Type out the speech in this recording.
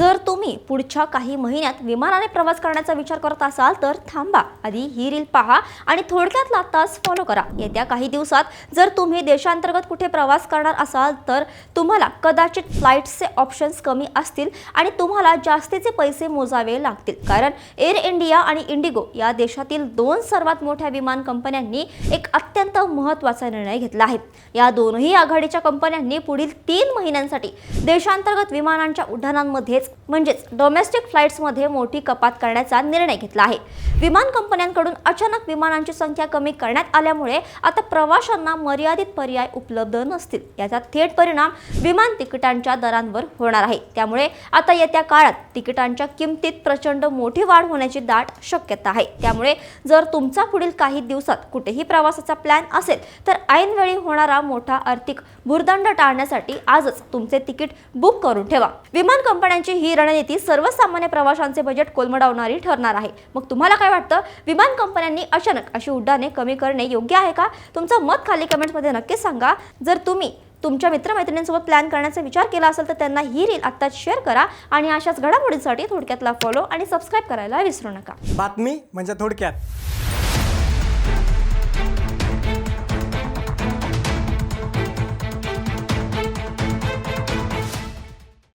जर तुम्ही पुढच्या काही महिन्यात विमानाने प्रवास करण्याचा विचार करत असाल तर थांबा, आधी ही रील पहा आणि थोडक्यात तास फॉलो करा। येत्या काही दिवसात जर तुम्ही देशांतर्गत कुठे प्रवास करणार असाल तर तुम्हाला कदाचित फ्लाइट्सचे ऑप्शन्स कमी असतील आणि तुम्हाला जास्तीचे पैसे मोजावे लागतील, कारण एअर इंडिया आणि इंडिगो या देशातील दोन सर्वात मोठ्या विमान कंपन्यांनी एक अत्यंत महत्त्वाचा निर्णय घेतला आहे। या दोनही आघाडीच्या कंपन्यांनी पुढील 3 महिन्यांसाठी देशांतर्गत विमानांच्या उड्डाणांमध्ये म्हणजेच डोमेस्टिक फ्लाइट्समध्ये मोठी कपात करण्याचा निर्णय घेतला आहे। विमान कंपन्यांकडून अचानक विमानांची संख्या कमी करण्यात आल्यामुळे आता प्रवाशांना मर्यादित पर्याय उपलब्ध नसतील। याचा थेट परिणाम विमान तिकिटांच्या दरांवर होणार आहे। त्यामुळे आता येत्या काळात तिकिटांच्या किमतीत प्रचंड मोठी वाढ होण्याची दाट शक्यता आहे। त्यामुळे जर तुमचा पुढील काही दिवसात कुठेही प्रवासाचा प्लॅन असेल तर ऐनवेळी होणारा मोठा आर्थिक भुर्दंड टाळण्यासाठी आजच तुमचे तिकीट बुक करून ठेवा। विमान कंपन्यांची ही रणनीती सर्वसामान्य प्रवाशांचे बजेट कोलमडवणारी ठरणार आहे। मग तुम्हाला काय वाटतं, विमान कंपन्यांनी अचानक अशी उड्डाणे कमी करणे योग्य आहे का? तुमचं मत खाली कमेंट्समध्ये नक्कीच सांगा। जर तुम्ही तुमच्या मित्रमैत्रिणींसोबत प्लॅन करण्याचा विचार केला असेल तर त्यांना ही रील आत्ताच शेअर करा आणि अशाच घडामोडींसाठी थोडक्यातला फॉलो आणि सबस्क्राईब करायला विसरू नका। बातमी म्हणजे थोडक्यात।